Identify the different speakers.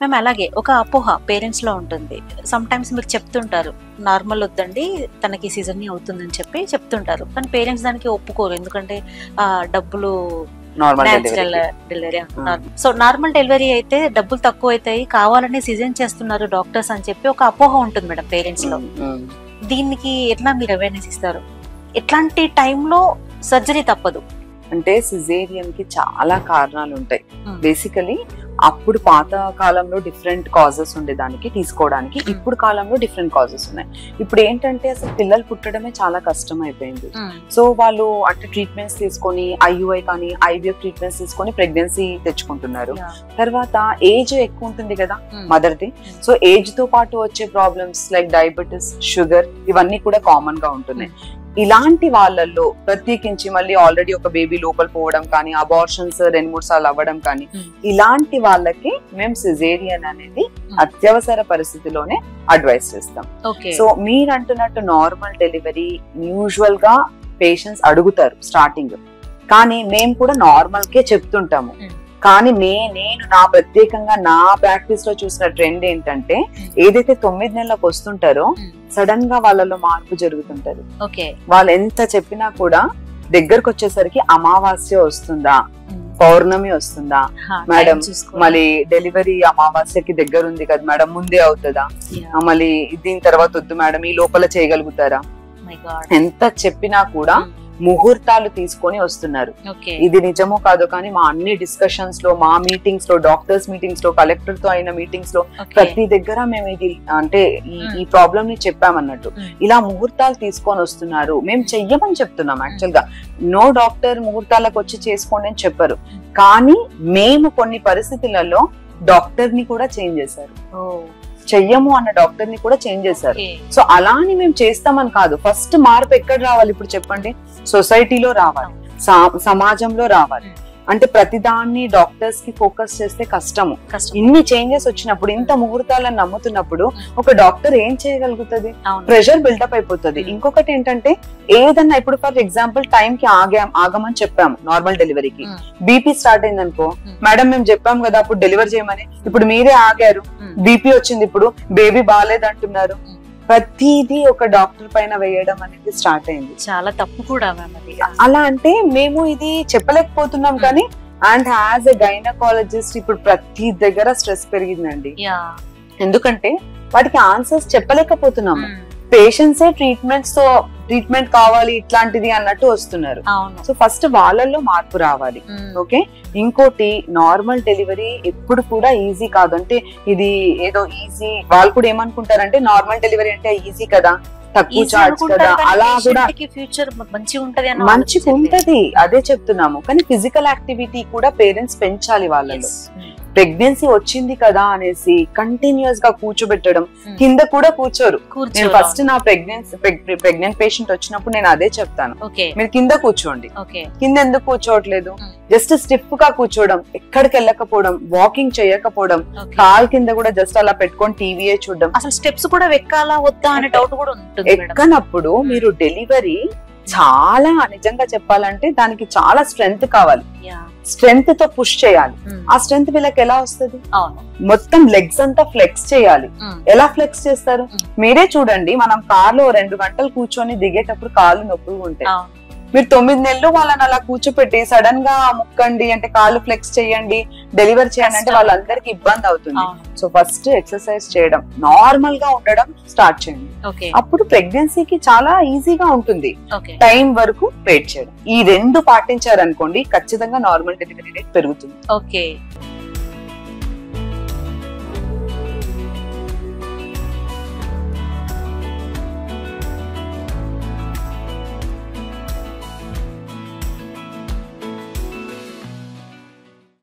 Speaker 1: మేము అలాగే ఒక అపోహ పేరెంట్స్ లో ఉంటుంది. సమ్ టైమ్స్ మీరు చెప్తుంటారు నార్మల్ వద్దండి తనకి సీజన్ అవుతుందని చెప్పి చెప్తుంటారు, కానీ పేరెంట్స్ దానికి ఒప్పుకోరు. ఎందుకంటే డబ్బులు న్యాచురల్ డెలివరీ అంటున్నారు. సో నార్మల్ డెలివరీ అయితే డబ్బులు తక్కువ అవుతాయి, కావాలనే సిజన్ చేస్తున్నారు డాక్టర్స్ అని చెప్పి ఒక అపోహ ఉంటుంది మేడం పేరెంట్స్ లో. దీనికి ఎట్లా మీరు అవేర్నెస్ ఇస్తారు? ఎట్లాంటి టైంలో సర్జరీ తప్పదు?
Speaker 2: అంటే సిజేరియన్ కి చాలా కారణాలు ఉంటాయి. బేసికలీ అప్పుడు పాత కాలంలో డిఫరెంట్ కాజెస్ ఉండేదానికి తీసుకోవడానికి, ఇప్పుడు కాలంలో డిఫరెంట్ కాజెస్ ఉన్నాయి. ఇప్పుడు ఏంటంటే అసలు పిల్లలు పుట్టడమే చాలా కష్టం అయిపోయింది. సో వాళ్ళు అంటే ట్రీట్మెంట్స్ తీసుకొని IUI కానీ IVF ట్రీట్మెంట్స్ తీసుకొని ప్రెగ్నెన్సీ తెచ్చుకుంటున్నారు. తర్వాత ఏజ్ ఎక్కువ ఉంటుంది కదా మదర్ది. సో ఏజ్ తో పాటు వచ్చే ప్రాబ్లమ్స్ లైక్ డయాబెటిస్, షుగర్ ఇవన్నీ కూడా కామన్ గా ఉంటున్నాయి. ఇలాంటి వాళ్ళల్లో ప్రత్యేకించి మళ్ళీ ఆల్రెడీ ఒక బేబీ లోపల పోవడం కానీ, అబార్షన్స్ 2-3 సార్లు అవ్వడం కానీ, ఇలాంటి వాళ్ళకి మేము సిజేరియన్ అనేది అత్యవసర పరిస్థితిలోనే అడ్వైస్ చేస్తాం. సో మీరు అంటున్నట్టు నార్మల్ డెలివరీ యూజువల్ గా పేషెంట్స్ అడుగుతారు స్టార్టింగ్, కానీ మేము కూడా నార్మల్ కే చెప్తుంటాము. కానీ నేను నా ప్రత్యేకంగా నా ప్రాక్టీస్ లో చూసిన ట్రెండ్ ఏంటంటే, ఏదైతే 9 నెలలకు వస్తుంటారో సడన్ గా వాళ్ళలో మార్పు జరుగుతుంటది. వాళ్ళు ఎంత చెప్పినా కూడా దగ్గరకు వచ్చేసరికి అమావాస్య వస్తుందా, పౌర్ణమి వస్తుందా మేడం, మళ్ళీ డెలివరీ అమావాస్యకి దగ్గర ఉంది కదా మేడం, ముందే అవుతుందా, మళ్ళీ దీని తర్వాత వద్దు మేడం, ఈ లోపల చేయగలుగుతారా, ఎంత చెప్పినా కూడా ముహూర్తాలు తీసుకొని వస్తున్నారు. ఇది నిజమో కాదో కానీ మా అన్ని డిస్కషన్స్ లో, మా మీటింగ్స్ లో, డాక్టర్స్ మీటింగ్స్ లో, కలెక్టర్ తో అయిన మీటింగ్స్ లో ప్రతి దగ్గర మేము ఇది అంటే ఈ ప్రాబ్లమ్ ని చెప్పామన్నట్టు. ఇలా ముహూర్తాలు తీసుకొని వస్తున్నారు. మేము చెయ్యమని చెప్తున్నాం. యాక్చువల్ గా నో డాక్టర్ ముహూర్తాలకు వచ్చి చేసుకోండి అని చెప్పరు, కానీ మేము కొన్ని పరిస్థితులలో డాక్టర్ ని కూడా చేంజ్ చేశారు. చెయ్యము అన్న డాక్టర్ ని కూడా చేంజ్ చేశారు. సో అలా అని మేము చేస్తామని కాదు. ఫస్ట్ మార్పు ఎక్కడ రావాలి ఇప్పుడు చెప్పండి? సొసైటీలో రావాలి, సమాజంలో రావాలి. అంటే ప్రతిదాన్ని డాక్టర్స్ కి ఫోకస్ చేస్తే కష్టము. ఇన్ని చేంజెస్ వచ్చినప్పుడు, ఇంత ముహూర్తాలను నమ్ముతున్నప్పుడు ఒక డాక్టర్ ఏం చేయగలుగుతుంది? ప్రెషర్ బిల్డప్ అయిపోతుంది. ఇంకొకటి ఏంటంటే, ఏదన్నా ఇప్పుడు ఫర్ ఎగ్జాంపుల్ టైం కి ఆగమని చెప్పాము నార్మల్ డెలివరీకి, బీపీ స్టార్ట్ అయింది అనుకో, మేడం మేము చెప్పాము కదా అప్పుడు డెలివరీ చేయమని, ఇప్పుడు మీరే ఆగారు, బీపీ వచ్చింది, ఇప్పుడు బేబీ బాగాలేదంటున్నారు. ప్రతిదీ ఒక డాక్టర్ పైన వేయడం అనేది స్టార్ట్ అయింది.
Speaker 1: చాలా తప్పు కూడా.
Speaker 2: అలా అంటే మేము ఇది చెప్పలేకపోతున్నాం, కానీ అండ్ యాజ్ ఎ గైనకాలజిస్ట్ ఇప్పుడు ప్రతి దగ్గర స్ట్రెస్ పెరిగిందండి. ఎందుకంటే వాటికి ఆన్సర్స్ చెప్పలేకపోతున్నాము. పేషెంట్సే ట్రీట్మెంట్ కావాలి ఇట్లాంటిది అన్నట్టు వస్తున్నారు. సో ఫస్ట్ వాళ్ళల్లో మార్పు రావాలి. ఓకే, ఇంకోటి నార్మల్ డెలివరీ ఎప్పుడు కూడా ఈజీ కాదు. అంటే ఇది ఏదో ఈజీ, వాళ్ళు కూడా ఏమనుకుంటారంటే నార్మల్ డెలివరీ అంటే ఈజీ కదా, తక్కువ చార్జ్ కదా, అలా కూడా మంచిగా ఉంటది, అదే చెప్తున్నాము. కానీ ఫిజికల్ యాక్టివిటీ కూడా పేరెంట్స్ పెంచాలి వాళ్ళలో. ప్రెగ్నెన్సీ వచ్చింది కదా అనేసి కంటిన్యూస్ గా కూర్చోబెట్టడం, కింద కూడా కూర్చోరు. నేను ఫస్ట్ నా ప్రెగ్నెంట్ పేషెంట్ వచ్చినప్పుడు నేను అదే చెప్తాను, మీరు కింద కూర్చోండి. కింద ఎందుకు కూర్చోవట్లేదు? జస్ట్ స్టిఫ్ గా కూర్చోవడం, ఎక్కడికి వెళ్ళకపోవడం, వాకింగ్ చేయకపోవడం, కాల్ కింద కూడా జస్ట్ అలా పెట్టుకొని టీవీయే చూడడం.
Speaker 1: అసలు స్టెప్స్ కూడా ఎక్కాలా వద్దా అనే డౌట్ కూడా ఉంటుంది.
Speaker 2: ఎక్కనప్పుడు మీరు డెలివరీ చాలా నిజంగా చెప్పాలంటే దానికి చాలా స్ట్రెంగ్త్ కావాలి. స్ట్రెంగ్త్ తో పుష్ చేయాలి. ఆ స్ట్రెంగ్త్ వీళ్ళకి ఎలా వస్తుంది? మొత్తం లెగ్స్ అంతా ఫ్లెక్స్ చేయాలి. ఎలా ఫ్లెక్స్ చేస్తారు? మీరే చూడండి, మనం కార్ లో 2 గంటలు కూర్చొని దిగేటప్పుడు కాళ్ళు నొప్పులు ఉంటాయి. మీరు 9 నెలలు వాళ్ళని అలా కూర్చోపెట్టి సడన్ గా ముక్కండి అంటే, కాళ్ళు ఫ్లెక్స్ చేయండి, డెలివరీ చేయండి అంటే వాళ్ళందరికి ఇబ్బంది అవుతుంది. సో ఫస్ట్ ఎక్సర్సైజ్ చేయడం, నార్మల్ గా ఉండడం స్టార్ట్ చేయండి. అప్పుడు ప్రెగ్నెన్సీకి చాలా ఈజీగా ఉంటుంది. టైం వరకు వెయిట్ చేయడం, ఈ 2 పాటించారనుకోండి ఖచ్చితంగా నార్మల్ డెలివరీ రేట్ పెరుగుతుంది.